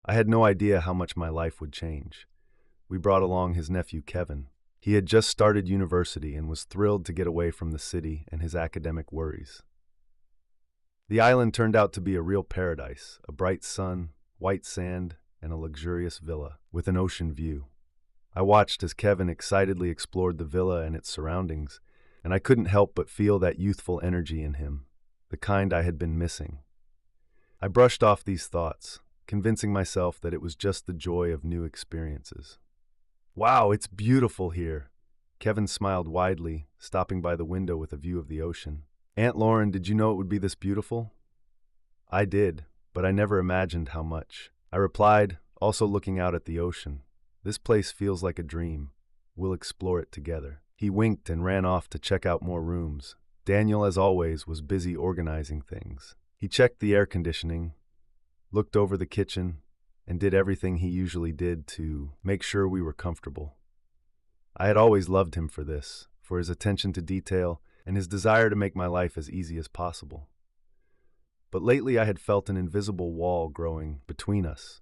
I had no idea how much my life would change. We brought along his nephew, Kevin. He had just started university and was thrilled to get away from the city and his academic worries. The island turned out to be a real paradise, a bright sun, white sand, and a luxurious villa with an ocean view. I watched as Kevin excitedly explored the villa and its surroundings, and I couldn't help but feel that youthful energy in him, the kind I had been missing. I brushed off these thoughts, convincing myself that it was just the joy of new experiences. "Wow, it's beautiful here." Kevin smiled widely, stopping by the window with a view of the ocean. "Aunt Lauren, did you know it would be this beautiful?" "I did, but I never imagined how much," I replied, also looking out at the ocean. "This place feels like a dream. We'll explore it together." He winked and ran off to check out more rooms. Daniel, as always, was busy organizing things. He checked the air conditioning, looked over the kitchen, and did everything he usually did to make sure we were comfortable. I had always loved him for this, for his attention to detail and his desire to make my life as easy as possible. But lately I had felt an invisible wall growing between us.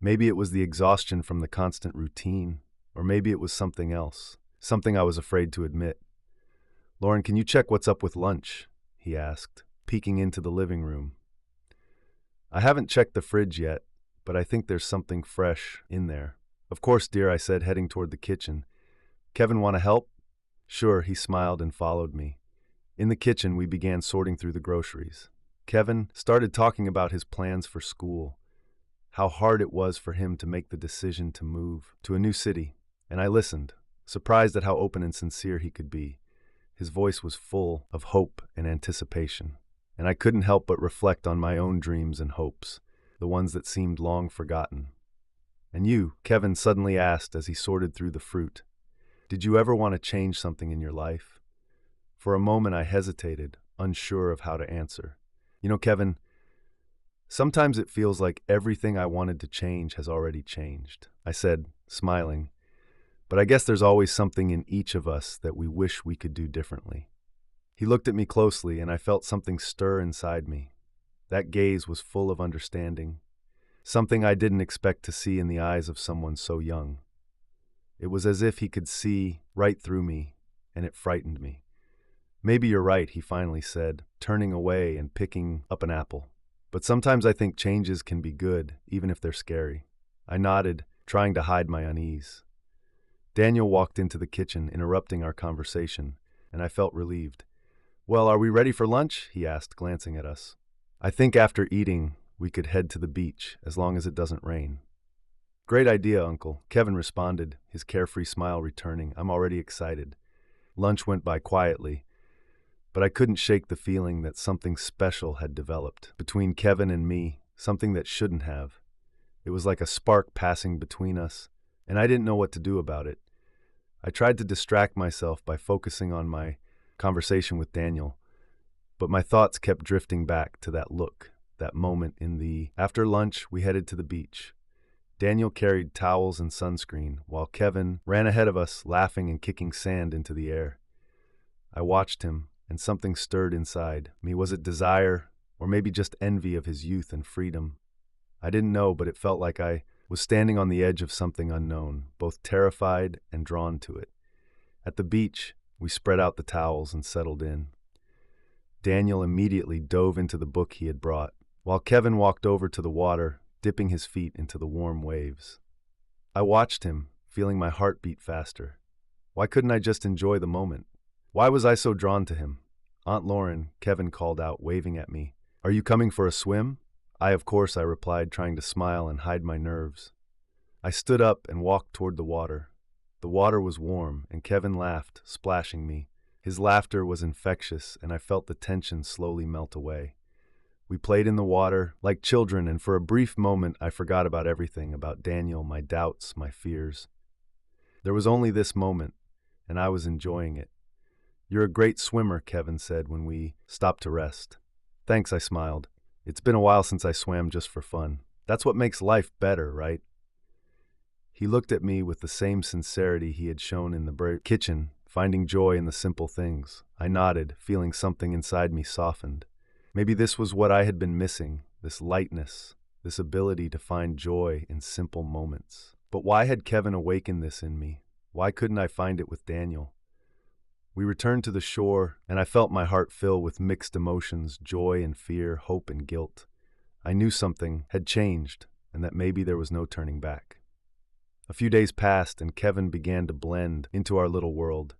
Maybe it was the exhaustion from the constant routine, or maybe it was something else, something I was afraid to admit. "Lauren, can you check what's up with lunch?" he asked, peeking into the living room. "I haven't checked the fridge yet, but I think there's something fresh in there." "Of course, dear," I said, heading toward the kitchen. "Kevin, want to help?" "Sure," he smiled and followed me. In the kitchen, we began sorting through the groceries. Kevin started talking about his plans for school, how hard it was for him to make the decision to move to a new city, and I listened, surprised at how open and sincere he could be. His voice was full of hope and anticipation, and I couldn't help but reflect on my own dreams and hopes, the ones that seemed long forgotten. "And you," Kevin suddenly asked as he sorted through the fruit, "did you ever want to change something in your life?" For a moment I hesitated, unsure of how to answer. "You know, Kevin, sometimes it feels like everything I wanted to change has already changed," I said, smiling. "But I guess there's always something in each of us that we wish we could do differently." He looked at me closely, and I felt something stir inside me. That gaze was full of understanding, something I didn't expect to see in the eyes of someone so young. It was as if he could see right through me, and it frightened me. "Maybe you're right," he finally said, turning away and picking up an apple. "But sometimes I think changes can be good, even if they're scary." I nodded, trying to hide my unease. Daniel walked into the kitchen, interrupting our conversation, and I felt relieved. "Well, are we ready for lunch?" he asked, glancing at us. "I think after eating, we could head to the beach, as long as it doesn't rain." "Great idea, Uncle," Kevin responded, his carefree smile returning. "I'm already excited." Lunch went by quietly, but I couldn't shake the feeling that something special had developed between Kevin and me, something that shouldn't have. It was like a spark passing between us, and I didn't know what to do about it. I tried to distract myself by focusing on my conversation with Daniel, but my thoughts kept drifting back to that look, that moment in the... After lunch, we headed to the beach. Daniel carried towels and sunscreen, while Kevin ran ahead of us, laughing and kicking sand into the air. I watched him, and something stirred inside me. Was it desire, or maybe just envy of his youth and freedom? I didn't know, but it felt like I was standing on the edge of something unknown, both terrified and drawn to it. At the beach, we spread out the towels and settled in. Daniel immediately dove into the book he had brought, while Kevin walked over to the water, dipping his feet into the warm waves. I watched him, feeling my heart beat faster. Why couldn't I just enjoy the moment? Why was I so drawn to him? "Aunt Lauren," Kevin called out, waving at me. "Are you coming for a swim?" Of course," I replied, trying to smile and hide my nerves. I stood up and walked toward the water. The water was warm, and Kevin laughed, splashing me. His laughter was infectious, and I felt the tension slowly melt away. We played in the water like children, and for a brief moment I forgot about everything, about Daniel, my doubts, my fears. There was only this moment, and I was enjoying it. "You're a great swimmer," Kevin said when we stopped to rest. "Thanks," I smiled. "It's been a while since I swam just for fun. That's what makes life better, right?" He looked at me with the same sincerity he had shown in the kitchen, finding joy in the simple things. I nodded, feeling something inside me softened. Maybe this was what I had been missing, this lightness, this ability to find joy in simple moments. But why had Kevin awakened this in me? Why couldn't I find it with Daniel? We returned to the shore, and I felt my heart fill with mixed emotions, joy and fear, hope and guilt. I knew something had changed, and that maybe there was no turning back. A few days passed, and Kevin began to blend into our little world.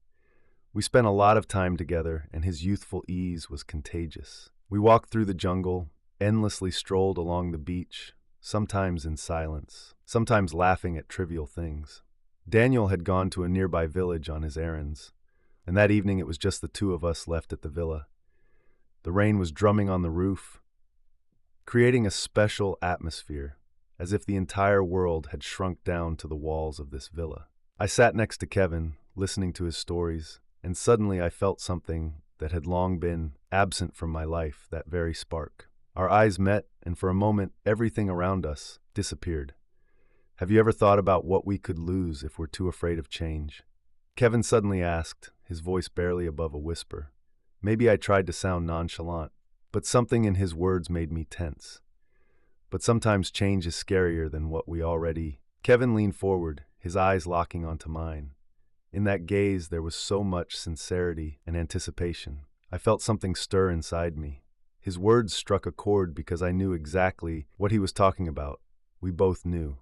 We spent a lot of time together, and his youthful ease was contagious. We walked through the jungle, endlessly strolled along the beach, sometimes in silence, sometimes laughing at trivial things. Daniel had gone to a nearby village on his errands, and that evening it was just the two of us left at the villa. The rain was drumming on the roof, creating a special atmosphere, as if the entire world had shrunk down to the walls of this villa. I sat next to Kevin, listening to his stories, and suddenly I felt something that had long been absent from my life, that very spark. Our eyes met, and for a moment, everything around us disappeared. Have you ever thought about what we could lose if we're too afraid of change? Kevin suddenly asked, his voice barely above a whisper. Maybe I tried to sound nonchalant, but something in his words made me tense. But sometimes change is scarier than what we already... Kevin leaned forward, his eyes locking onto mine. In that gaze there was so much sincerity and anticipation. I felt something stir inside me. His words struck a chord because I knew exactly what he was talking about. We both knew.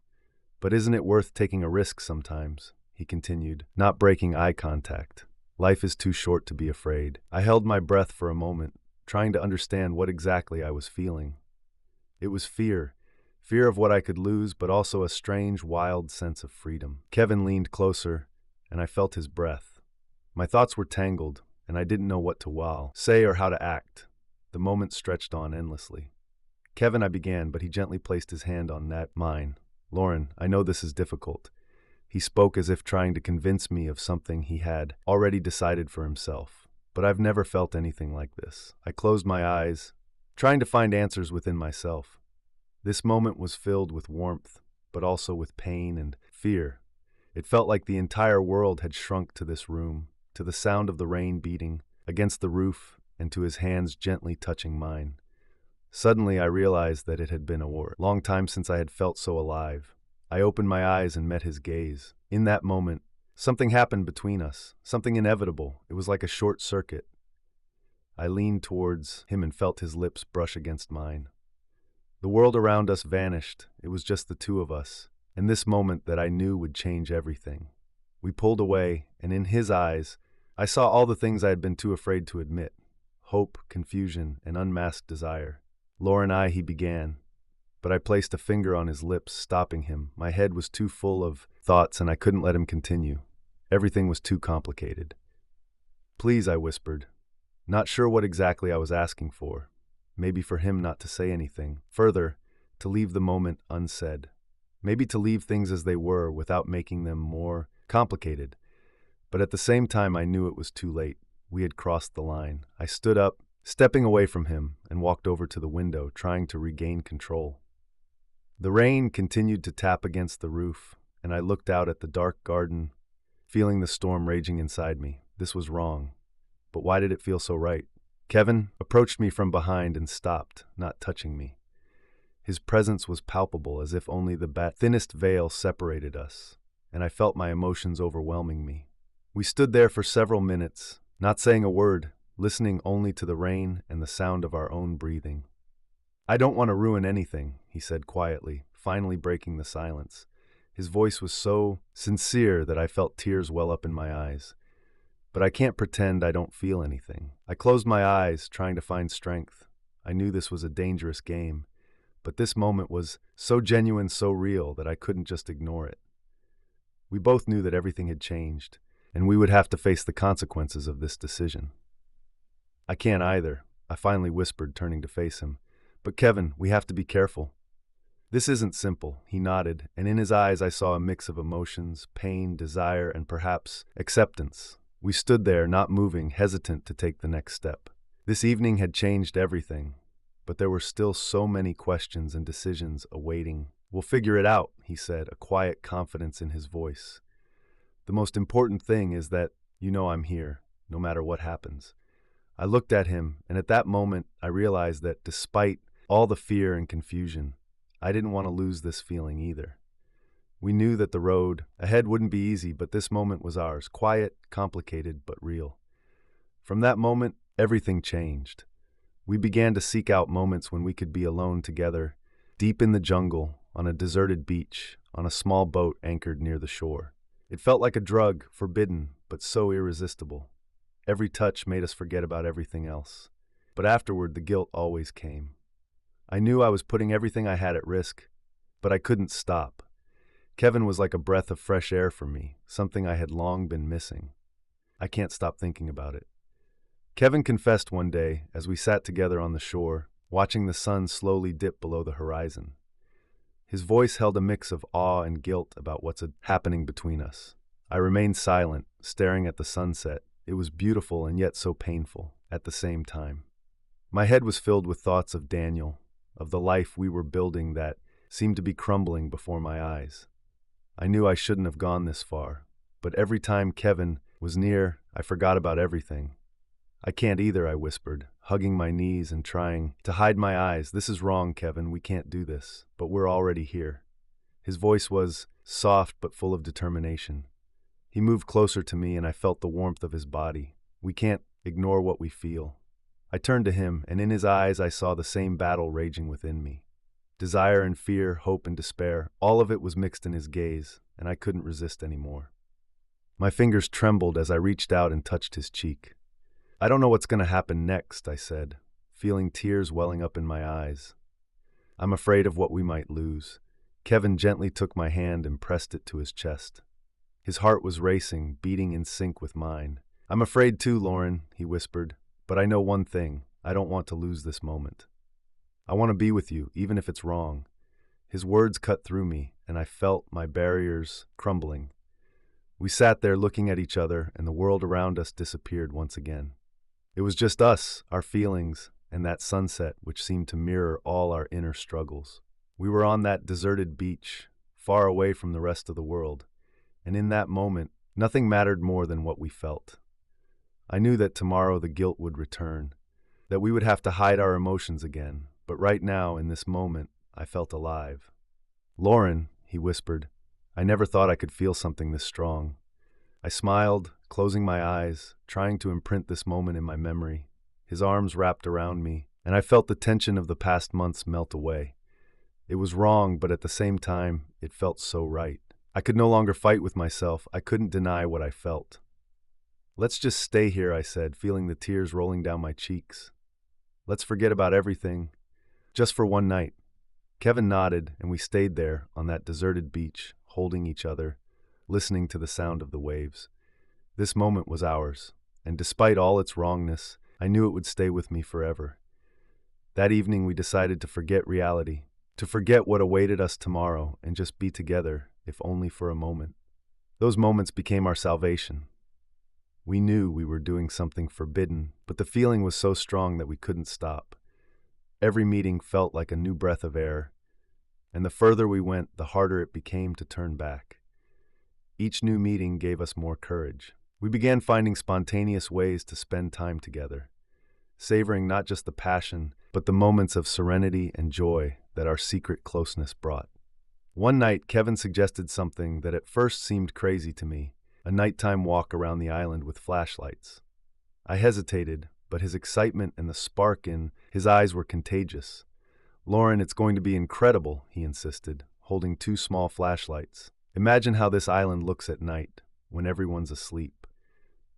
But isn't it worth taking a risk sometimes? He continued, not breaking eye contact. Life is too short to be afraid. I held my breath for a moment, trying to understand what exactly I was feeling. It was fear. Fear of what I could lose, but also a strange, wild sense of freedom. Kevin leaned closer, and I felt his breath. My thoughts were tangled, and I didn't know what to say or how to act. The moment stretched on endlessly. Kevin, I began, but he gently placed his hand on mine. Lauren, I know this is difficult. He spoke as if trying to convince me of something he had already decided for himself. But I've never felt anything like this. I closed my eyes, trying to find answers within myself. This moment was filled with warmth, but also with pain and fear. It felt like the entire world had shrunk to this room, to the sound of the rain beating against the roof and to his hands gently touching mine. Suddenly I realized that it had been a long time since I had felt so alive. I opened my eyes and met his gaze. In that moment, something happened between us, something inevitable. It was like a short circuit. I leaned towards him and felt his lips brush against mine. The world around us vanished. It was just the two of us, and this moment that I knew would change everything. We pulled away, and in his eyes, I saw all the things I had been too afraid to admit: hope, confusion, and unmasked desire. Lauren, he began, but I placed a finger on his lips, stopping him. My head was too full of thoughts, and I couldn't let him continue. Everything was too complicated. Please, I whispered, not sure what exactly I was asking for. Maybe for him not to say anything. Further, to leave the moment unsaid. Maybe to leave things as they were without making them more complicated. But at the same time, I knew it was too late. We had crossed the line. I stood up, stepping away from him, and walked over to the window, trying to regain control. The rain continued to tap against the roof, and I looked out at the dark garden, feeling the storm raging inside me. This was wrong. But why did it feel so right? Kevin approached me from behind and stopped, not touching me. His presence was palpable, as if only the thinnest veil separated us, and I felt my emotions overwhelming me. We stood there for several minutes, not saying a word, listening only to the rain and the sound of our own breathing. I don't want to ruin anything, he said quietly, finally breaking the silence. His voice was so sincere that I felt tears well up in my eyes. But I can't pretend I don't feel anything. I closed my eyes, trying to find strength. I knew this was a dangerous game, but this moment was so genuine, so real, that I couldn't just ignore it. We both knew that everything had changed, and we would have to face the consequences of this decision. I can't either, I finally whispered, turning to face him. But Kevin, we have to be careful. This isn't simple, he nodded, and in his eyes I saw a mix of emotions, pain, desire, and perhaps acceptance. We stood there, not moving, hesitant to take the next step. This evening had changed everything, but there were still so many questions and decisions awaiting. We'll figure it out, he said, a quiet confidence in his voice. The most important thing is that you know I'm here, no matter what happens. I looked at him, and at that moment I realized that despite all the fear and confusion, I didn't want to lose this feeling either. We knew that the road ahead wouldn't be easy, but this moment was ours, quiet, complicated, but real. From that moment, everything changed. We began to seek out moments when we could be alone together, deep in the jungle, on a deserted beach, on a small boat anchored near the shore. It felt like a drug, forbidden, but so irresistible. Every touch made us forget about everything else. But afterward, the guilt always came. I knew I was putting everything I had at risk, but I couldn't stop. Kevin was like a breath of fresh air for me, something I had long been missing. I can't stop thinking about it. Kevin confessed one day as we sat together on the shore, watching the sun slowly dip below the horizon. His voice held a mix of awe and guilt about what's happening between us. I remained silent, staring at the sunset. It was beautiful and yet so painful at the same time. My head was filled with thoughts of Daniel, of the life we were building that seemed to be crumbling before my eyes. I knew I shouldn't have gone this far, but every time Kevin was near, I forgot about everything. I can't either, I whispered, hugging my knees and trying to hide my eyes. This is wrong, Kevin. We can't do this, but we're already here. His voice was soft but full of determination. He moved closer to me and I felt the warmth of his body. We can't ignore what we feel. I turned to him, and in his eyes I saw the same battle raging within me. Desire and fear, hope and despair, all of it was mixed in his gaze, and I couldn't resist anymore. My fingers trembled as I reached out and touched his cheek. I don't know what's going to happen next, I said, feeling tears welling up in my eyes. I'm afraid of what we might lose. Kevin gently took my hand and pressed it to his chest. His heart was racing, beating in sync with mine. I'm afraid too, Lauren, he whispered. But I know one thing, I don't want to lose this moment. I want to be with you, even if it's wrong. His words cut through me, and I felt my barriers crumbling. We sat there looking at each other, and the world around us disappeared once again. It was just us, our feelings, and that sunset which seemed to mirror all our inner struggles. We were on that deserted beach, far away from the rest of the world, and in that moment, nothing mattered more than what we felt. I knew that tomorrow the guilt would return, that we would have to hide our emotions again, but right now, in this moment, I felt alive. Lauren, he whispered, I never thought I could feel something this strong. I smiled, closing my eyes, trying to imprint this moment in my memory. His arms wrapped around me, and I felt the tension of the past months melt away. It was wrong, but at the same time, it felt so right. I could no longer fight with myself. I couldn't deny what I felt. Let's just stay here, I said, feeling the tears rolling down my cheeks. Let's forget about everything, just for one night. Kevin nodded, and we stayed there on that deserted beach, holding each other, listening to the sound of the waves. This moment was ours, and despite all its wrongness, I knew it would stay with me forever. That evening we decided to forget reality, to forget what awaited us tomorrow, and just be together, if only for a moment. Those moments became our salvation. We knew we were doing something forbidden, but the feeling was so strong that we couldn't stop. Every meeting felt like a new breath of air, and the further we went, the harder it became to turn back. Each new meeting gave us more courage. We began finding spontaneous ways to spend time together, savoring not just the passion, but the moments of serenity and joy that our secret closeness brought. One night, Kevin suggested something that at first seemed crazy to me. A nighttime walk around the island with flashlights. I hesitated, but his excitement and the spark in his eyes were contagious. Lauren, it's going to be incredible, he insisted, holding 2 small flashlights. Imagine how this island looks at night, when everyone's asleep.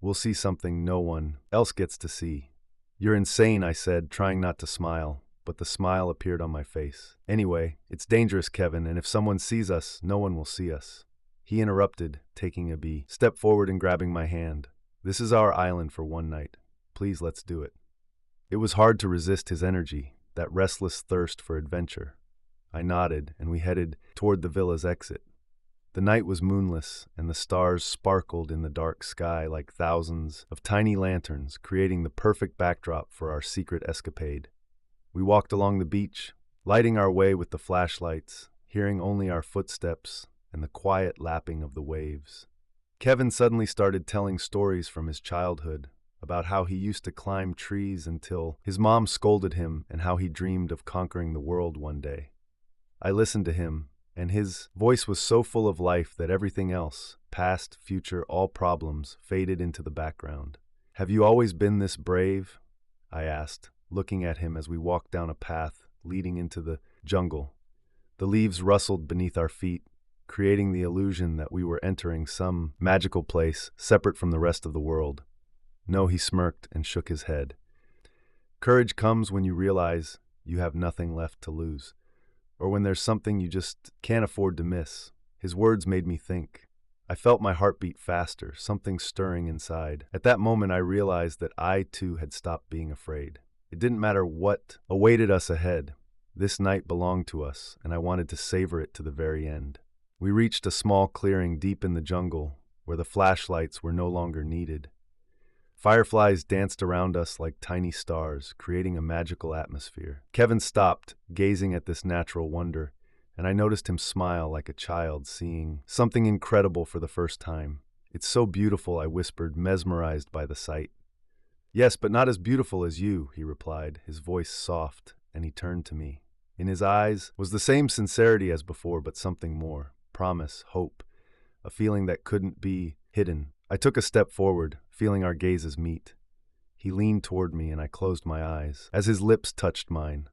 We'll see something no one else gets to see. You're insane, I said, trying not to smile, but the smile appeared on my face. Anyway, it's dangerous, Kevin, and if someone sees us, no one will see us. He interrupted, taking a step forward and grabbing my hand. This is our island for one night. Please, let's do it. It was hard to resist his energy, that restless thirst for adventure. I nodded, and we headed toward the villa's exit. The night was moonless, and the stars sparkled in the dark sky like thousands of tiny lanterns, creating the perfect backdrop for our secret escapade. We walked along the beach, lighting our way with the flashlights, hearing only our footsteps and the quiet lapping of the waves. Kevin suddenly started telling stories from his childhood about how he used to climb trees until his mom scolded him and how he dreamed of conquering the world one day. I listened to him, and his voice was so full of life that everything else, past, future, all problems, faded into the background. "Have you always been this brave?" I asked, looking at him as we walked down a path leading into the jungle. The leaves rustled beneath our feet, creating the illusion that we were entering some magical place separate from the rest of the world. "No," he smirked and shook his head. "Courage comes when you realize you have nothing left to lose, or when there's something you just can't afford to miss." His words made me think. I felt my heart beat faster, something stirring inside. At that moment, I realized that I, too, had stopped being afraid. It didn't matter what awaited us ahead. This night belonged to us, and I wanted to savor it to the very end. We reached a small clearing deep in the jungle, where the flashlights were no longer needed. Fireflies danced around us like tiny stars, creating a magical atmosphere. Kevin stopped, gazing at this natural wonder, and I noticed him smile like a child seeing something incredible for the first time. "It's so beautiful," I whispered, mesmerized by the sight. "Yes, but not as beautiful as you," he replied, his voice soft, and he turned to me. In his eyes was the same sincerity as before, but something more. Promise, hope, a feeling that couldn't be hidden. I took a step forward, feeling our gazes meet. He leaned toward me and I closed my eyes. As his lips touched mine,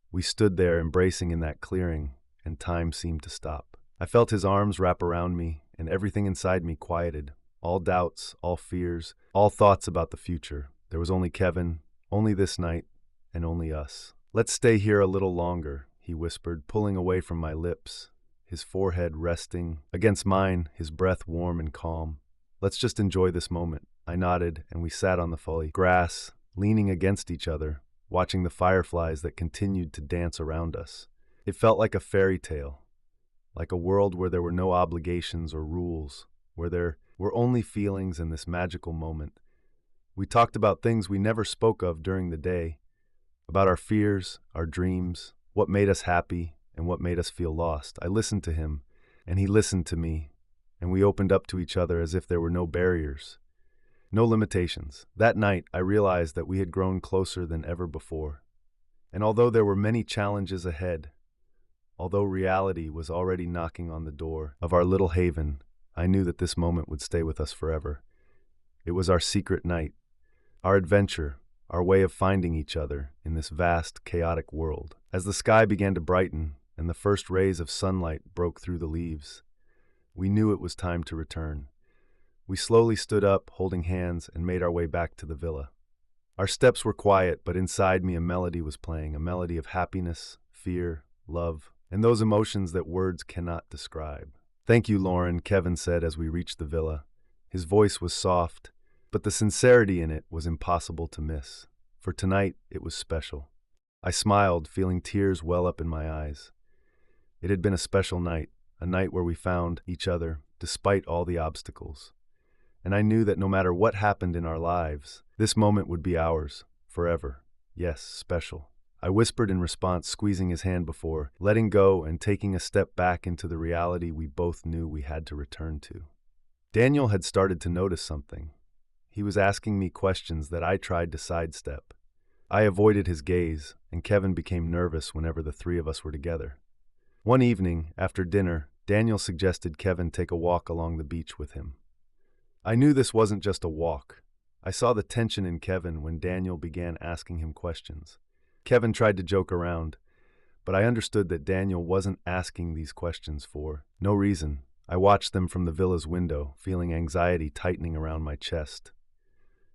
we stood there embracing in that clearing, and time seemed to stop. I felt his arms wrap around me, and everything inside me quieted. All doubts, all fears, all thoughts about the future. There was only Kevin, only this night, and only us. "Let's stay here a little longer," he whispered, pulling away from my lips, his forehead resting against mine, his breath warm and calm. "Let's just enjoy this moment." I nodded, and we sat on the fallen grass, leaning against each other, watching the fireflies that continued to dance around us. It felt like a fairy tale, like a world where there were no obligations or rules, where there were only feelings and this magical moment. We talked about things we never spoke of during the day, about our fears, our dreams, what made us happy, and what made us feel lost. I listened to him, and he listened to me, and we opened up to each other as if there were no barriers, no limitations. That night, I realized that we had grown closer than ever before. And although there were many challenges ahead, although reality was already knocking on the door of our little haven, I knew that this moment would stay with us forever. It was our secret night, our adventure, our way of finding each other in this vast, chaotic world. As the sky began to brighten and the first rays of sunlight broke through the leaves, we knew it was time to return. We slowly stood up, holding hands, and made our way back to the villa. Our steps were quiet, but inside me a melody was playing, a melody of happiness, fear, love, and those emotions that words cannot describe. "Thank you, Lauren," Kevin said as we reached the villa. His voice was soft, but the sincerity in it was impossible to miss. For tonight, it was special. I smiled, feeling tears well up in my eyes. It had been a special night, a night where we found each other, despite all the obstacles. And I knew that no matter what happened in our lives, this moment would be ours, forever. Yes, special. I whispered in response, squeezing his hand before letting go and taking a step back into the reality we both knew we had to return to. Daniel had started to notice something. He was asking me questions that I tried to sidestep. I avoided his gaze, and Kevin became nervous whenever the three of us were together. One evening, after dinner, Daniel suggested Kevin take a walk along the beach with him. I knew this wasn't just a walk. I saw the tension in Kevin when Daniel began asking him questions. Kevin tried to joke around, but I understood that Daniel wasn't asking these questions for no reason. I watched them from the villa's window, feeling anxiety tightening around my chest.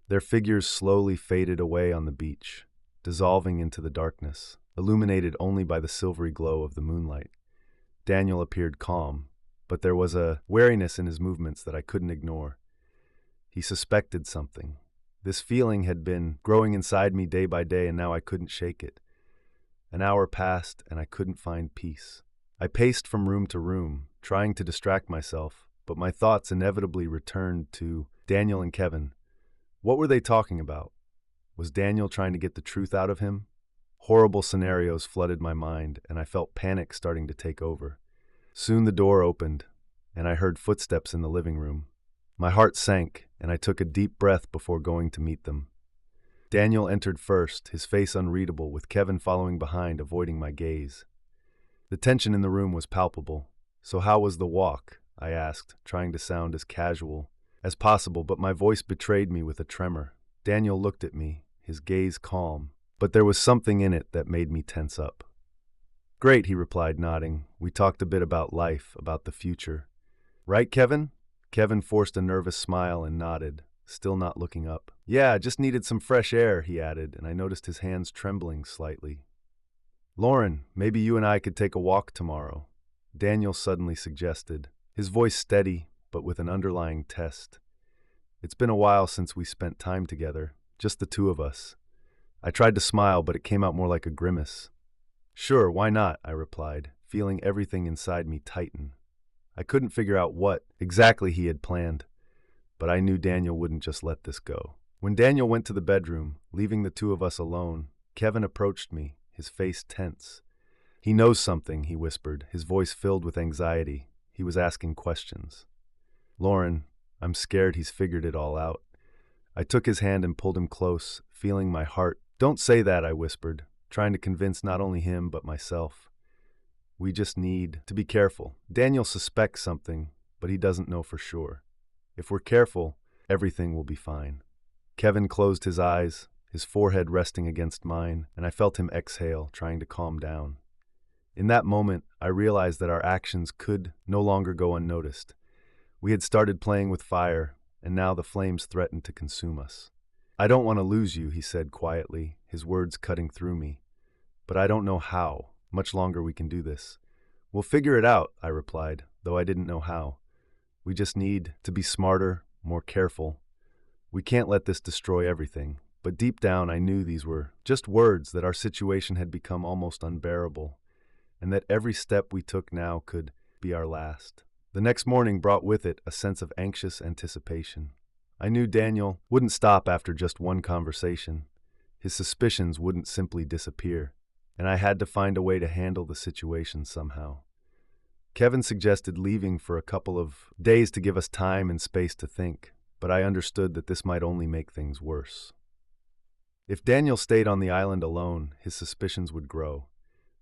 Their figures slowly faded away on the beach, dissolving into the darkness, illuminated only by the silvery glow of the moonlight. Daniel appeared calm, but there was a wariness in his movements that I couldn't ignore. He suspected something. This feeling had been growing inside me day by day, and now I couldn't shake it. An hour passed, and I couldn't find peace. I paced from room to room, trying to distract myself, but my thoughts inevitably returned to Daniel and Kevin. What were they talking about? Was Daniel trying to get the truth out of him? Horrible scenarios flooded my mind, and I felt panic starting to take over. Soon the door opened, and I heard footsteps in the living room. My heart sank, and I took a deep breath before going to meet them. Daniel entered first, his face unreadable, with Kevin following behind, avoiding my gaze. The tension in the room was palpable. "So how was the walk?" I asked, trying to sound as casual as possible, but my voice betrayed me with a tremor. Daniel looked at me, his gaze calm, but there was something in it that made me tense up. "Great," he replied, nodding. "We talked a bit about life, about the future." "Right, Kevin?" Kevin forced a nervous smile and nodded, still not looking up. "Yeah, just needed some fresh air," he added, and I noticed his hands trembling slightly. "Lauren, maybe you and I could take a walk tomorrow," Daniel suddenly suggested, his voice steady, but with an underlying test. "It's been a while since we spent time together, just the two of us." I tried to smile, but it came out more like a grimace. "Sure, why not?" I replied, feeling everything inside me tighten. I couldn't figure out what exactly he had planned, but I knew Daniel wouldn't just let this go. When Daniel went to the bedroom, leaving the two of us alone, Kevin approached me, his face tense. "He knows something," he whispered, his voice filled with anxiety. He was asking questions. "Lauren, I'm scared he's figured it all out." I took his hand and pulled him close, feeling my heart. "Don't say that," I whispered, trying to convince not only him but myself. "We just need to be careful. Daniel suspects something, but he doesn't know for sure. If we're careful, everything will be fine." Kevin closed his eyes, his forehead resting against mine, and I felt him exhale, trying to calm down. In that moment, I realized that our actions could no longer go unnoticed. We had started playing with fire, and now the flames threatened to consume us. "I don't want to lose you," he said quietly, his words cutting through me. "But I don't know how much longer we can do this." "We'll figure it out," I replied, though I didn't know how. "We just need to be smarter, more careful. We can't let this destroy everything." But deep down, I knew these were just words, that our situation had become almost unbearable, and that every step we took now could be our last. The next morning brought with it a sense of anxious anticipation. I knew Daniel wouldn't stop after just one conversation. His suspicions wouldn't simply disappear, and I had to find a way to handle the situation somehow. Kevin suggested leaving for a couple of days to give us time and space to think, but I understood that this might only make things worse. If Daniel stayed on the island alone, his suspicions would grow.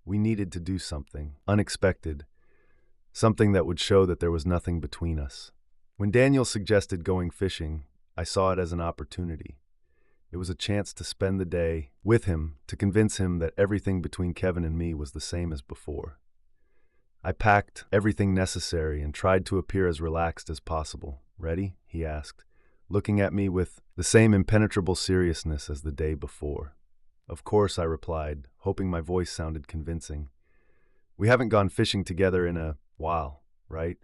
We needed to do something unexpected, something that would show that there was nothing between us. When Daniel suggested going fishing, I saw it as an opportunity. It was a chance to spend the day with him, to convince him that everything between Kevin and me was the same as before. I packed everything necessary and tried to appear as relaxed as possible. "Ready?" he asked, looking at me with the same impenetrable seriousness as the day before. "Of course," I replied, hoping my voice sounded convincing. "We haven't gone fishing together in a while, right?"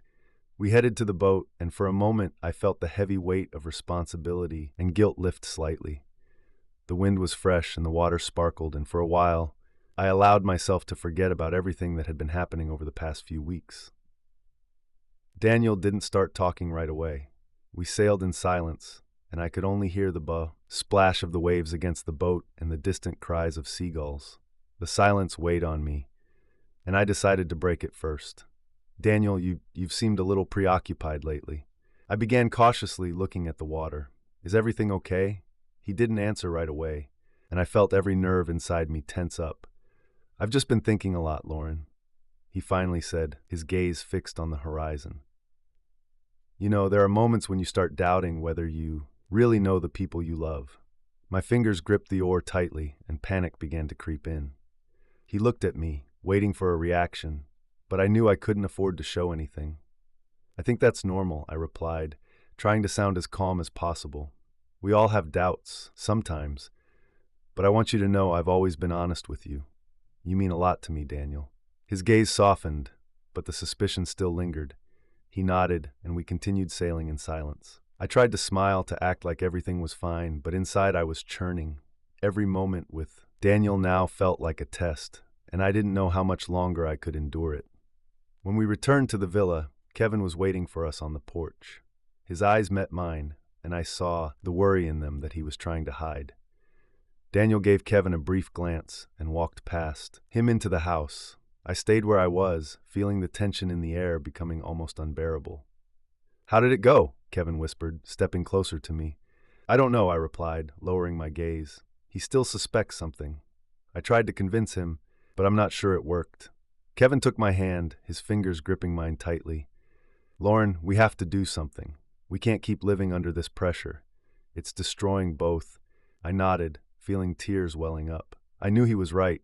We headed to the boat, and for a moment I felt the heavy weight of responsibility and guilt lift slightly. The wind was fresh and the water sparkled, and for a while I allowed myself to forget about everything that had been happening over the past few weeks. Daniel didn't start talking right away. We sailed in silence, and I could only hear the splash of the waves against the boat and the distant cries of seagulls. The silence weighed on me, and I decided to break it first. "Daniel, you've seemed a little preoccupied lately." I began cautiously, looking at the water. "Is everything okay?" He didn't answer right away, and I felt every nerve inside me tense up. "I've just been thinking a lot, Lauren," he finally said, his gaze fixed on the horizon. "You know, there are moments when you start doubting whether you really know the people you love." My fingers gripped the oar tightly, and panic began to creep in. He looked at me, waiting for a reaction, but I knew I couldn't afford to show anything. "I think that's normal," I replied, trying to sound as calm as possible. "We all have doubts, sometimes, but I want you to know I've always been honest with you. You mean a lot to me, Daniel." His gaze softened, but the suspicion still lingered. He nodded, and we continued sailing in silence. I tried to smile, to act like everything was fine, but inside I was churning. Every moment with Daniel now felt like a test, and I didn't know how much longer I could endure it. When we returned to the villa, Kevin was waiting for us on the porch. His eyes met mine, and I saw the worry in them that he was trying to hide. Daniel gave Kevin a brief glance and walked past him into the house. I stayed where I was, feeling the tension in the air becoming almost unbearable. "How did it go?" Kevin whispered, stepping closer to me. "I don't know," I replied, lowering my gaze. "He still suspects something. I tried to convince him, but I'm not sure it worked." Kevin took my hand, his fingers gripping mine tightly. Lauren, we have to do something. We can't keep living under this pressure. It's destroying both. I nodded, feeling tears welling up. I knew he was right.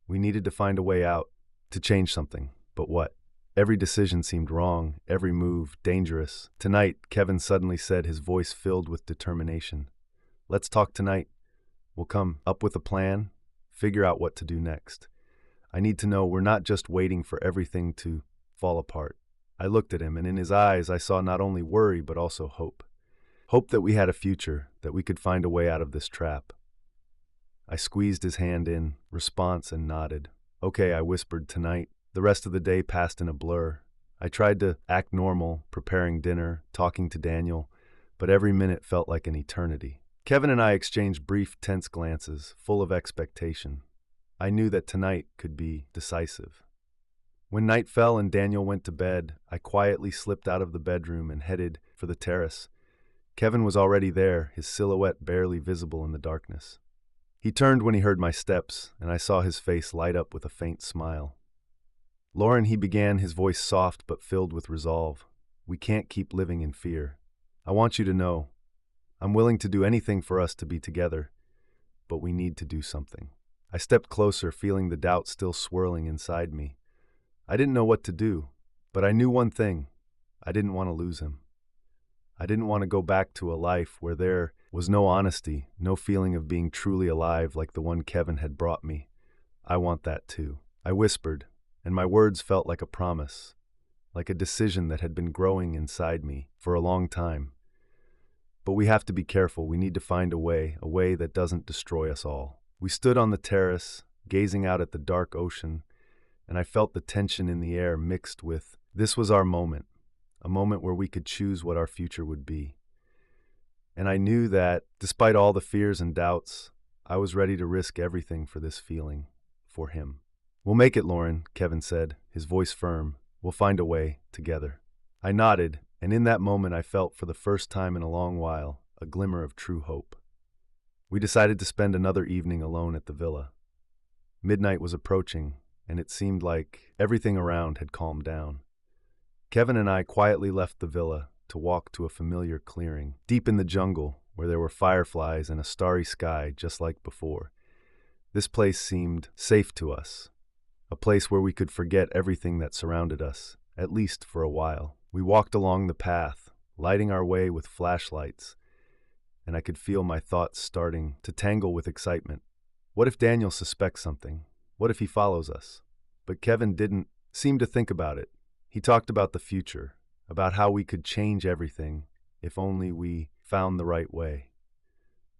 We needed to find a way out, to change something. But what? Every decision seemed wrong, every move dangerous. Tonight, Kevin suddenly said, his voice filled with determination. Let's talk tonight. We'll come up with a plan, figure out what to do next. I need to know we're not just waiting for everything to fall apart. I looked at him, and in his eyes I saw not only worry but also hope. Hope that we had a future, that we could find a way out of this trap. I squeezed his hand in response and nodded. Okay, I whispered, tonight. The rest of the day passed in a blur. I tried to act normal, preparing dinner, talking to Daniel, but every minute felt like an eternity. Kevin and I exchanged brief, tense glances, full of expectation. I knew that tonight could be decisive. When night fell and Daniel went to bed, I quietly slipped out of the bedroom and headed for the terrace. Kevin was already there, his silhouette barely visible in the darkness. He turned when he heard my steps, and I saw his face light up with a faint smile. Lauren, he began, his voice soft but filled with resolve. We can't keep living in fear. I want you to know, I'm willing to do anything for us to be together, but we need to do something. I stepped closer, feeling the doubt still swirling inside me. I didn't know what to do, but I knew one thing. I didn't want to lose him. I didn't want to go back to a life where there was no honesty, no feeling of being truly alive like the one Kevin had brought me. I want that too. I whispered, and my words felt like a promise, like a decision that had been growing inside me for a long time. But we have to be careful. We need to find a way that doesn't destroy us all. We stood on the terrace, gazing out at the dark ocean, and I felt the tension in the air mixed with, this was our moment, a moment where we could choose what our future would be. And I knew that, despite all the fears and doubts, I was ready to risk everything for this feeling, for him. We'll make it, Lauren, Kevin said, his voice firm. We'll find a way, together. I nodded, and in that moment I felt, for the first time in a long while, a glimmer of true hope. We decided to spend another evening alone at the villa. Midnight was approaching, and it seemed like everything around had calmed down. Kevin and I quietly left the villa to walk to a familiar clearing, deep in the jungle where there were fireflies and a starry sky just like before. This place seemed safe to us, a place where we could forget everything that surrounded us, at least for a while. We walked along the path, lighting our way with flashlights, and I could feel my thoughts starting to tangle with excitement. What if Daniel suspects something? What if he follows us? But Kevin didn't seem to think about it. He talked about the future, about how we could change everything if only we found the right way.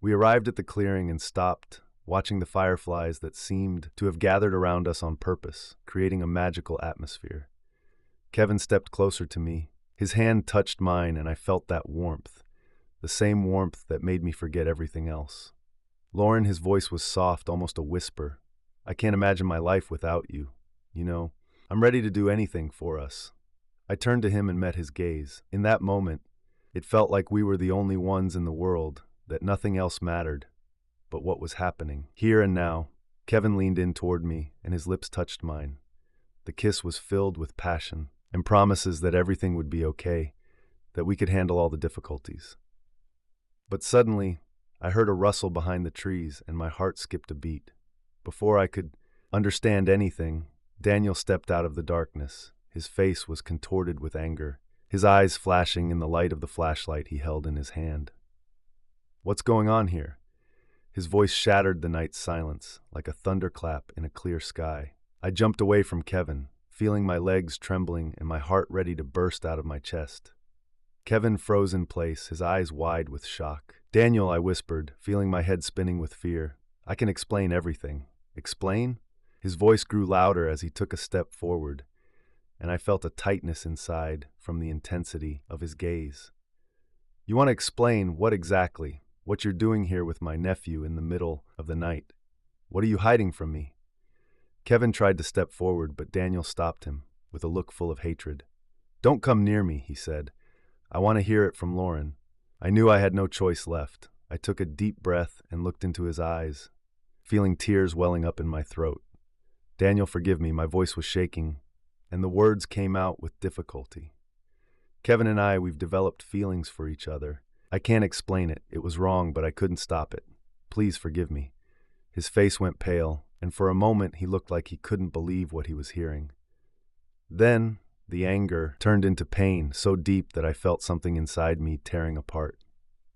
We arrived at the clearing and stopped, watching the fireflies that seemed to have gathered around us on purpose, creating a magical atmosphere. Kevin stepped closer to me. His hand touched mine, and I felt that warmth, the same warmth that made me forget everything else. Lauren, his voice was soft, almost a whisper. I can't imagine my life without you. You know, I'm ready to do anything for us. I turned to him and met his gaze. In that moment, it felt like we were the only ones in the world, that nothing else mattered but what was happening. Here and now, Kevin leaned in toward me, and his lips touched mine. The kiss was filled with passion and promises that everything would be okay, that we could handle all the difficulties. But suddenly, I heard a rustle behind the trees, and my heart skipped a beat. Before I could understand anything, Daniel stepped out of the darkness. His face was contorted with anger, his eyes flashing in the light of the flashlight he held in his hand. What's going on here? His voice shattered the night's silence, like a thunderclap in a clear sky. I jumped away from Kevin, feeling my legs trembling and my heart ready to burst out of my chest. Kevin froze in place, his eyes wide with shock. Daniel, I whispered, feeling my head spinning with fear. I can explain everything. Explain? His voice grew louder as he took a step forward, and I felt a tightness inside from the intensity of his gaze. You want to explain what exactly? What you're doing here with my nephew in the middle of the night? What are you hiding from me? Kevin tried to step forward, but Daniel stopped him with a look full of hatred. Don't come near me, he said. I want to hear it from Lauren. I knew I had no choice left. I took a deep breath and looked into his eyes, feeling tears welling up in my throat. Daniel, forgive me, my voice was shaking, and the words came out with difficulty. Kevin and I, we've developed feelings for each other. I can't explain it. It was wrong, but I couldn't stop it. Please forgive me. His face went pale, and for a moment he looked like he couldn't believe what he was hearing. Then, the anger turned into pain so deep that I felt something inside me tearing apart.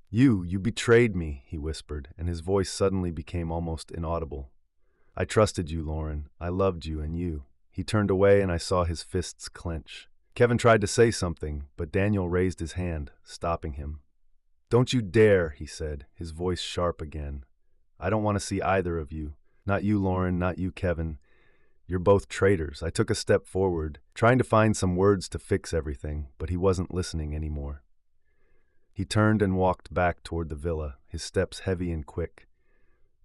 You betrayed me," he whispered, and his voice suddenly became almost inaudible. "I trusted you, Lauren. I loved you and you." He turned away and I saw his fists clench. Kevin tried to say something, but Daniel raised his hand, stopping him. "Don't you dare," he said, his voice sharp again. "I don't want to see either of you. Not you, Lauren, not you, Kevin. You're both traitors." I took a step forward, trying to find some words to fix everything, but he wasn't listening anymore. He turned and walked back toward the villa, his steps heavy and quick.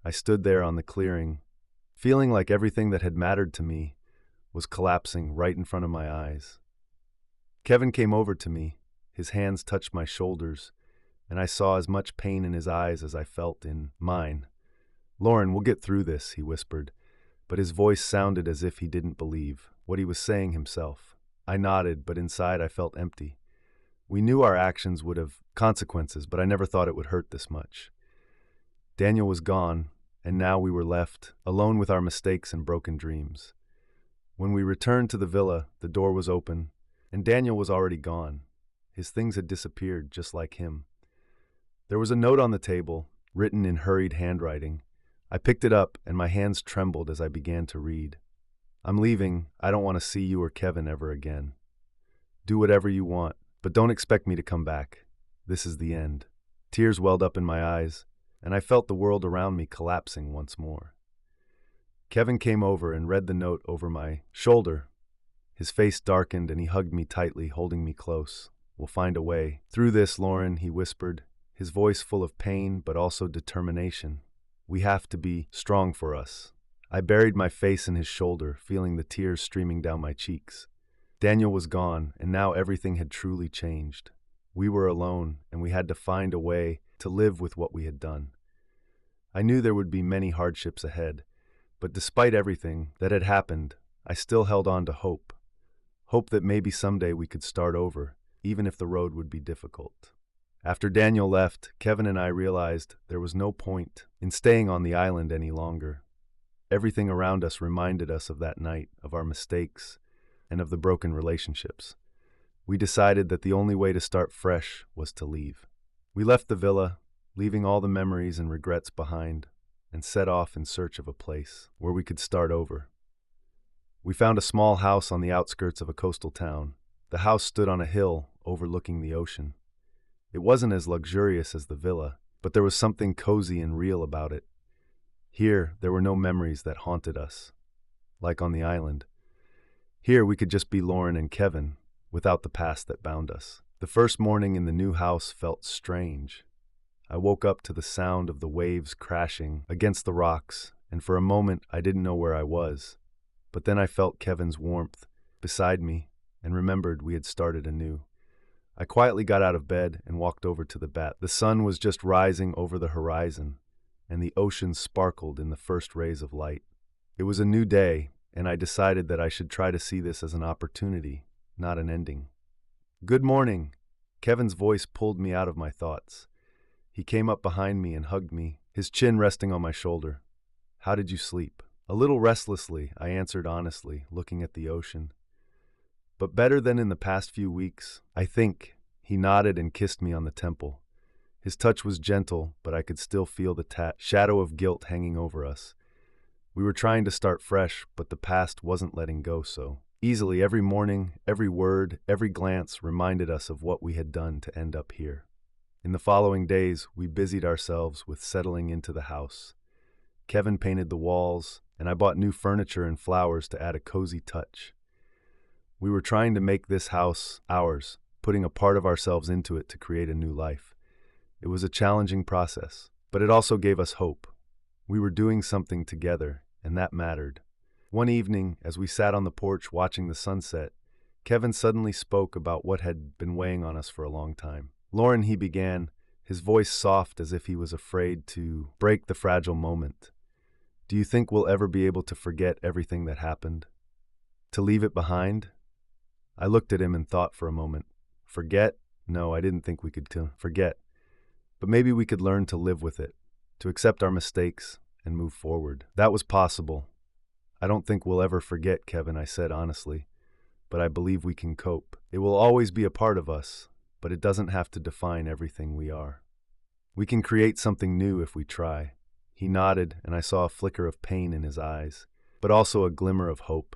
I stood there on the clearing, feeling like everything that had mattered to me was collapsing right in front of my eyes. Kevin came over to me, his hands touched my shoulders, and I saw as much pain in his eyes as I felt in mine. "Lauren, we'll get through this," he whispered, but his voice sounded as if he didn't believe what he was saying himself. I nodded, but inside I felt empty. We knew our actions would have consequences, but I never thought it would hurt this much. Daniel was gone, and now we were left, alone with our mistakes and broken dreams. When we returned to the villa, the door was open, and Daniel was already gone. His things had disappeared, just like him. There was a note on the table, written in hurried handwriting. I picked it up, and my hands trembled as I began to read. "I'm leaving. I don't want to see you or Kevin ever again. Do whatever you want, but don't expect me to come back. This is the end." Tears welled up in my eyes, and I felt the world around me collapsing once more. Kevin came over and read the note over my shoulder. His face darkened and he hugged me tightly, holding me close. "We'll find a way through this, Lauren," he whispered, his voice full of pain but also determination. "We have to be strong for us." I buried my face in his shoulder, feeling the tears streaming down my cheeks. Daniel was gone, and now everything had truly changed. We were alone, and we had to find a way to live with what we had done. I knew there would be many hardships ahead, but despite everything that had happened, I still held on to hope. Hope that maybe someday we could start over, even if the road would be difficult. After Daniel left, Kevin and I realized there was no point in staying on the island any longer. Everything around us reminded us of that night, of our mistakes, and of the broken relationships. We decided that the only way to start fresh was to leave. We left the villa, leaving all the memories and regrets behind, and set off in search of a place where we could start over. We found a small house on the outskirts of a coastal town. The house stood on a hill overlooking the ocean. It wasn't as luxurious as the villa, but there was something cozy and real about it. Here, there were no memories that haunted us, like on the island. Here, we could just be Lauren and Kevin, without the past that bound us. The first morning in the new house felt strange. I woke up to the sound of the waves crashing against the rocks, and for a moment I didn't know where I was. But then I felt Kevin's warmth beside me and remembered we had started anew. I quietly got out of bed and walked over to the bat. The sun was just rising over the horizon, and the ocean sparkled in the first rays of light. It was a new day, and I decided that I should try to see this as an opportunity, not an ending. "Good morning." Kevin's voice pulled me out of my thoughts. He came up behind me and hugged me, his chin resting on my shoulder. "How did you sleep?" A little restlessly, I answered honestly, looking at the ocean. "But better than in the past few weeks, I think." He nodded and kissed me on the temple. His touch was gentle, but I could still feel the shadow of guilt hanging over us. We were trying to start fresh, but the past wasn't letting go so easily. Every morning, every word, every glance reminded us of what we had done to end up here. In the following days, we busied ourselves with settling into the house. Kevin painted the walls, and I bought new furniture and flowers to add a cozy touch. We were trying to make this house ours, putting a part of ourselves into it to create a new life. It was a challenging process, but it also gave us hope. We were doing something together, and that mattered. One evening, as we sat on the porch watching the sunset, Kevin suddenly spoke about what had been weighing on us for a long time. "Lauren," he began, his voice soft as if he was afraid to break the fragile moment. Do you think we'll ever be able to forget everything that happened? To leave it behind? I looked at him and thought for a moment. Forget? No, I didn't think we could forget. But maybe we could learn to live with it, to accept our mistakes and move forward. That was possible. I don't think we'll ever forget, Kevin, I said honestly, but I believe we can cope. It will always be a part of us, but it doesn't have to define everything we are. We can create something new if we try. He nodded, and I saw a flicker of pain in his eyes, but also a glimmer of hope.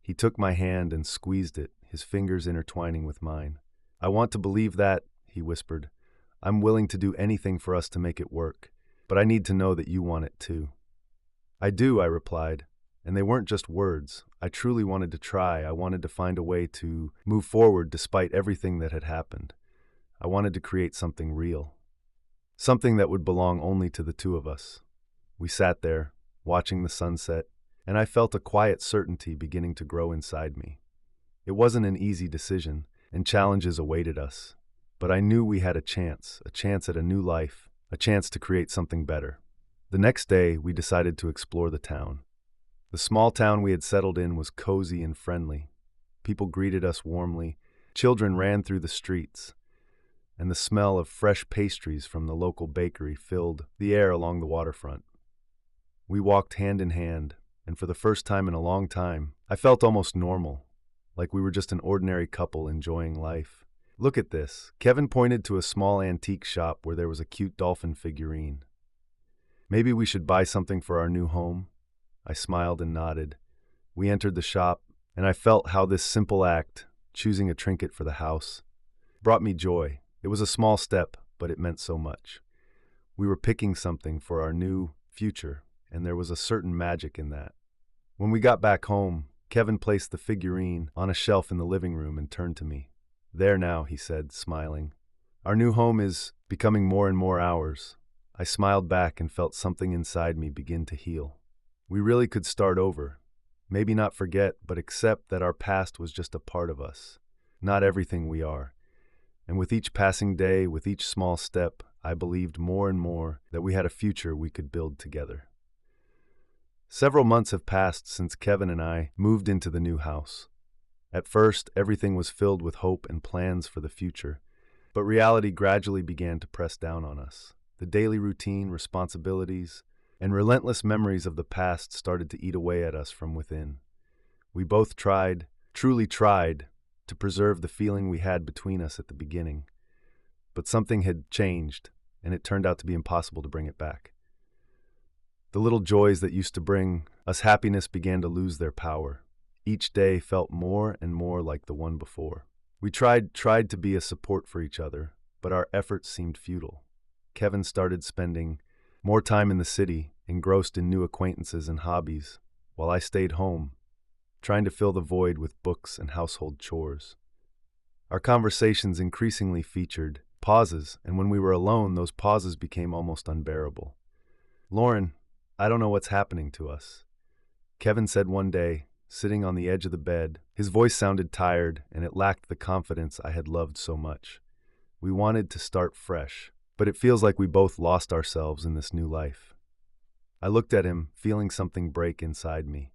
He took my hand and squeezed it, his fingers intertwining with mine. I want to believe that, he whispered. I'm willing to do anything for us to make it work, but I need to know that you want it too. I do, I replied, and they weren't just words. I truly wanted to try. I wanted to find a way to move forward despite everything that had happened. I wanted to create something real, something that would belong only to the two of us. We sat there, watching the sunset, and I felt a quiet certainty beginning to grow inside me. It wasn't an easy decision, and challenges awaited us, but I knew we had a chance at a new life, a chance to create something better. The next day, we decided to explore the town. The small town we had settled in was cozy and friendly. People greeted us warmly, children ran through the streets, and the smell of fresh pastries from the local bakery filled the air along the waterfront. We walked hand in hand, and for the first time in a long time, I felt almost normal, like we were just an ordinary couple enjoying life. Look at this. Kevin pointed to a small antique shop where there was a cute dolphin figurine. Maybe we should buy something for our new home? I smiled and nodded. We entered the shop, and I felt how this simple act, choosing a trinket for the house, brought me joy. It was a small step, but it meant so much. We were picking something for our new future, and there was a certain magic in that. When we got back home, Kevin placed the figurine on a shelf in the living room and turned to me. There now, he said, smiling. Our new home is becoming more and more ours. I smiled back and felt something inside me begin to heal. We really could start over. Maybe not forget, but accept that our past was just a part of us, not everything we are. And with each passing day, with each small step, I believed more and more that we had a future we could build together. Several months have passed since Kevin and I moved into the new house. At first, everything was filled with hope and plans for the future, but reality gradually began to press down on us. The daily routine, responsibilities, and relentless memories of the past started to eat away at us from within. We both tried, truly tried, to preserve the feeling we had between us at the beginning, but something had changed, and it turned out to be impossible to bring it back. The little joys that used to bring us happiness began to lose their power. Each day felt more and more like the one before. We tried to be a support for each other, but our efforts seemed futile. Kevin started spending more time in the city, engrossed in new acquaintances and hobbies, while I stayed home, trying to fill the void with books and household chores. Our conversations increasingly featured pauses, and when we were alone, those pauses became almost unbearable. "Lauren, I don't know what's happening to us," Kevin said one day, sitting on the edge of the bed. His voice sounded tired, and it lacked the confidence I had loved so much. We wanted to start fresh, but it feels like we both lost ourselves in this new life. I looked at him, feeling something break inside me.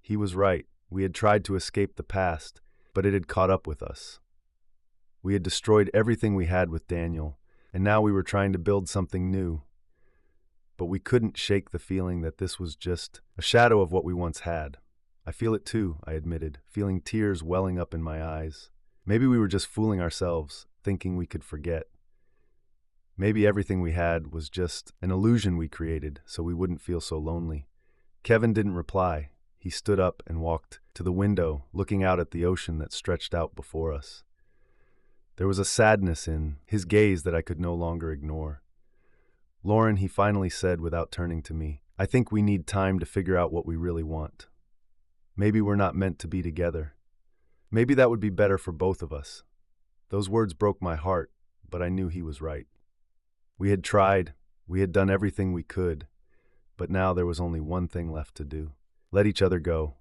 He was right. We had tried to escape the past, but it had caught up with us. We had destroyed everything we had with Daniel, and now we were trying to build something new. But we couldn't shake the feeling that this was just a shadow of what we once had. I feel it too, I admitted, feeling tears welling up in my eyes. Maybe we were just fooling ourselves, thinking we could forget. Maybe everything we had was just an illusion we created so we wouldn't feel so lonely. Kevin didn't reply. He stood up and walked to the window, looking out at the ocean that stretched out before us. There was a sadness in his gaze that I could no longer ignore. "Lauren," he finally said without turning to me, "I think we need time to figure out what we really want. Maybe we're not meant to be together. Maybe that would be better for both of us." Those words broke my heart, but I knew he was right. We had tried, we had done everything we could, but now there was only one thing left to do. Let each other go.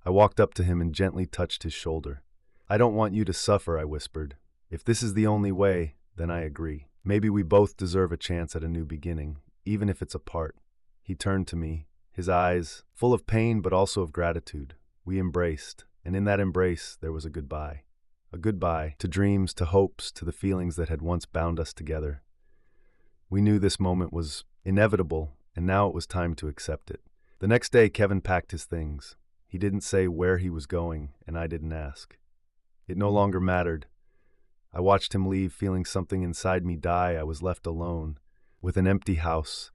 I walked up to him and gently touched his shoulder. "I don't want you to suffer," I whispered. "If this is the only way, then I agree. Maybe we both deserve a chance at a new beginning, even if it's apart." He turned to me, his eyes full of pain but also of gratitude. We embraced, and in that embrace there was a goodbye. A goodbye to dreams, to hopes, to the feelings that had once bound us together. We knew this moment was inevitable, and now it was time to accept it. The next day, Kevin packed his things. He didn't say where he was going, and I didn't ask. It no longer mattered. I watched him leave, feeling something inside me die. I was left alone, with an empty house,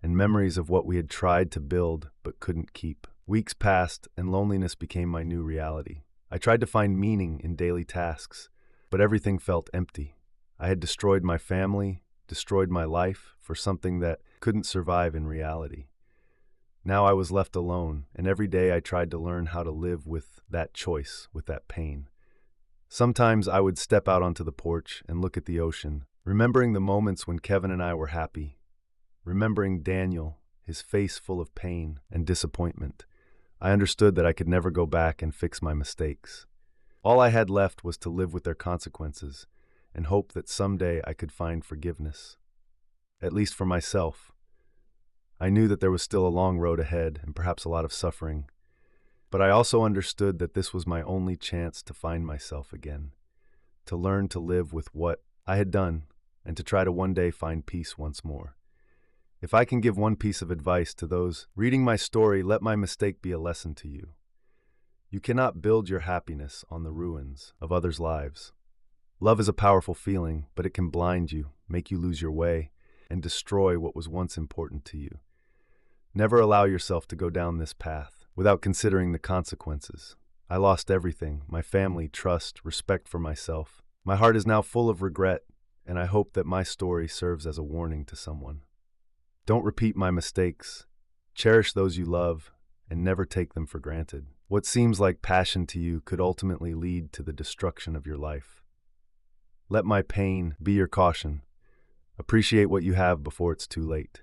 and memories of what we had tried to build but couldn't keep. Weeks passed, and loneliness became my new reality. I tried to find meaning in daily tasks, but everything felt empty. I had destroyed my family, destroyed my life for something that couldn't survive in reality. Now I was left alone, and every day I tried to learn how to live with that choice, with that pain. Sometimes I would step out onto the porch and look at the ocean, remembering the moments when Kevin and I were happy, remembering Daniel, his face full of pain and disappointment. I understood that I could never go back and fix my mistakes. All I had left was to live with their consequences and hope that someday I could find forgiveness, at least for myself. I knew that there was still a long road ahead and perhaps a lot of suffering, but I also understood that this was my only chance to find myself again, to learn to live with what I had done, and to try to one day find peace once more. If I can give one piece of advice to those reading my story, let my mistake be a lesson to you. You cannot build your happiness on the ruins of others' lives. Love is a powerful feeling, but it can blind you, make you lose your way, and destroy what was once important to you. Never allow yourself to go down this path without considering the consequences. I lost everything: my family, trust, respect for myself. My heart is now full of regret, and I hope that my story serves as a warning to someone. Don't repeat my mistakes. Cherish those you love, and never take them for granted. What seems like passion to you could ultimately lead to the destruction of your life. Let my pain be your caution. Appreciate what you have before it's too late.